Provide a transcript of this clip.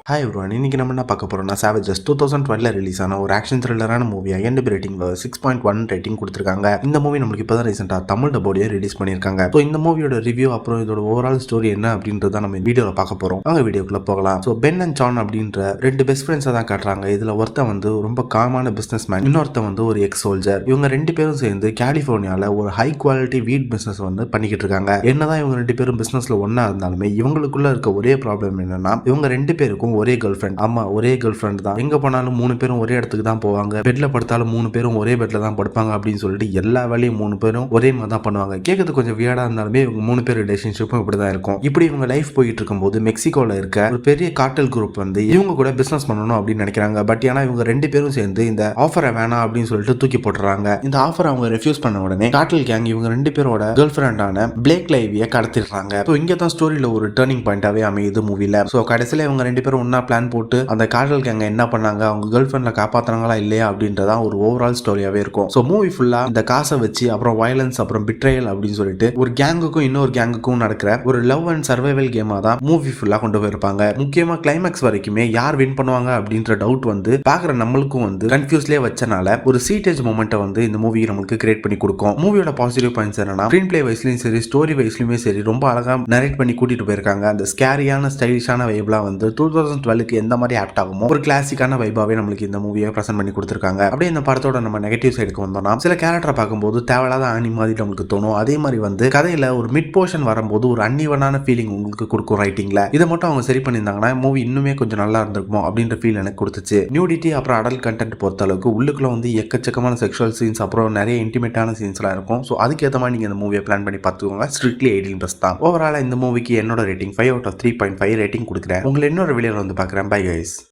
Hi everyone, இன்னைக்கு நம்ம என்ன பார்க்க போறோம்னா சாவேஜஸ் 2012 ரிலீஸ் ஆன ஒரு ஆக்ஷன் த்ரில்லரான மூவி. IMDb ரேட்டிங் 6.1 ரேட்டிங் கொடுத்துருக்காங்க. இந்த மூவி நம்மளுக்கு இப்போதான் ரீசெண்டாக தமிழ் டப்போடியே ரிலீஸ் பண்ணியிருக்காங்க. ஸோ இந்த மூவியோட ரிவ்யூ அப்புறம் இதோட ஓவரால் ஸ்டோரி என்ன அப்படின்றத நம்ம வீடியோவில் பார்க்க போறோம். அவங்க வீடியோக்குள்ள போகலாம். ஸோ பென் அண்ட் ஜான் அப்படின்ற ரெண்டு பெஸ்ட் ஃப்ரெண்ட்ஸை தான் காட்டுறாங்க. இதுல ஒருத்தன் வந்து ரொம்ப காமான பிசினஸ் மேன், இன்னொருத்தன் வந்து ஒரு எக்ஸ் சோல்ஜர். இவங்க ரெண்டு பேரும் சேர்ந்து கலிபோர்னியால ஒரு ஹை குவாலிட்டி வீட் பிசினஸ் வந்து பண்ணிக்கிட்டு இருக்காங்க. என்னதான் இவங்க ரெண்டு பேரும் பிசினஸ்ல ஒன்னா இருந்தாலுமே இவங்களுக்குள்ள இருக்க ஒரே ப்ராப்ளம் என்னன்னா இவங்க ரெண்டு பேருக்கும் ஒரே கேர்ள் ஃப்ரெண்ட். ஆமா, ஒரே கேர்ள் ஃப்ரெண்ட் தான். எங்க போனாலும் மூணு பேரும் ஒரே இடத்துக்கு தான் போவாங்க. பெட்ல படுத்தாலும் மூணு பேரும் ஒரே பெட்ல தான் படுப்பாங்க அப்படின்னு சொல்லிட்டு எல்லா வேலையும் மூணு பேரும் ஒரே மாதிரி தான் பண்ணுவாங்க. கேட்கறது கொஞ்சம் வியர்டா இருந்தாலுமே இவங்க மூணு பேர் ரிலேஷன்ஷிப்பும் இப்படிதான் இருக்கும். இப்படி இவங்க லைஃப் போயிட்டு இருக்கும்போது மெக்சிகோல இருக்க ஒரு பெரிய கார்டல் குரூப் வந்து இவங்க கூட பிசினஸ் பண்ணணும் அப்படின்னு நினைக்கிறாங்க. பட் ஏன்னா இவங்க ரெண்டு பேரும் சேர்ந்து இந்த ஆஃபரை வேணாம் அப்படின்னு சொல்லிட்டு தூக்கி போட்டுறாங்க. இந்த ஆஃபர் அவங்க ரெஃப்யூஸ் பண்ண உடனே கார்டல் கேங் இவங்க ரெண்டு பேரோட கேர்ள் ஃப்ரெண்டான பிளேக் லைவியை கடத்திடுறாங்க. ஸோ இங்க தான் ஸ்டோரியில ஒரு டர்னிங் பாயிண்டாவே அமையுது மூவில. ஸோ கடைசியில இவங்க ரெண்டு பேரும் ஒன்னா பிளான் போட்டு அந்த கார்டல் கேங்க என்ன பண்ணாங்க, அவங்க கேர்ள் ஃப்ரெண்ட்ல காப்பாத்துறாங்களா இல்லையா அப்படின்றதா ஒரு ஓவரால் ஸ்டோரியாவே இருக்கும். ஸோ மூவி ஃபுல்லா இந்த காசை வச்சு அப்புறம் வயலன்ஸ் அப்புறம் பிட்ரையல் அப்படின்னு சொல்லிட்டு ஒரு கேங்குக்கும் இன்னொரு கேங்குக்கும் நடக்கிற ஒரு லவ் அண்ட் சர்வைவல் கேமா தான் மூவி ஃபுல்லா கொண்டு போயிருப்பாங்க. முக்கியமா கிளைமேக்ஸ் வரைக்குமே யார் வின் பண்ணுவாங்க அப்படின்ற டவுட் வந்து பாக்குற நம்மளுக்கும் வந்து கன்ஃபியூஸ்லயே வச்சனால ஒரு சீட்டேஜ் மொமெண்ட்டை வந்து இந்த மூவி நம்மளுக்கு கிரியேட் பண்ணி கொடுக்கும். மூவியோட பாசிட்டிவ் பாயிண்ட்ஸ் என்னன்னா ஸ்கிரீன் பிளே வைஸ்லயும் சரி ஸ்டோரி வைஸ்லயுமே சரி ரொம்ப அழகா நரேட் பண்ணி கூட்டிட்டு போயிருக்காங்க. அந்த ஸ்கேரியான ஸ்டைலிஷான வைப்லாம் வந்து 2012க்கு எந்த மாதிரி ஆப்ட் ஆகுமோ ஒரு கிளாசிக்கான வைபாவே நம்மளுக்கு இந்த மூவியை பிரசன்ட் பண்ணி கொடுத்துருக்காங்க. அப்படியே இந்த படத்தோட நம்ம நெகட்டிவ் சைடுக்கு வந்தோம்னா சில கேரக்டரை பார்க்கும்போது தேவையில்லாத ஆனி மாதிரி நம்மளுக்கு தோணும். அதே மாதிரி வந்து கதையில ஒரு மிட் போர்ஷன் வரும்போது ஒரு அன்இவனான ஃபீலிங் உங்களுக்கு கொடுக்கும் ரைட்டிங்ல. இதை மட்டும் அவங்க சரி பண்ணியிருந்தாங்கன்னா மூவி இன்னுமே கொஞ்சம் நல்லா இருந்திருக்குமோ அப்படின்ற ஃபீல் எனக்கு கொடுத்துச்சு. நியூடிட்டி அப்புறம் அடல்ட் கண்டென்ட் பொறுத்த அளவுக்கு உள்ளுக்குள்ள வந்து எக்கச்சக்கமான செக்ஷுவல் சீன்ஸ் அப்புறம் நிறைய இன்டிமேட்டான சீன்ஸ்லாம் இருக்கும். ஸோ அதுக்கேற்ற மாதிரி நீங்க இந்த மூவியை பிளான் பண்ணி பார்த்துக்கோங்க. ஸ்ட்ரிக்ட்லி 18+ தான். ஓவராலா இந்த மூவிக்கு என்னோட ரேட்டிங் 5/3.5 ரேட்டிங் கொடுக்குறேன். உங்களை இன்னொரு வீடியோவில் வந்து பார்க்குறேன். Bye guys.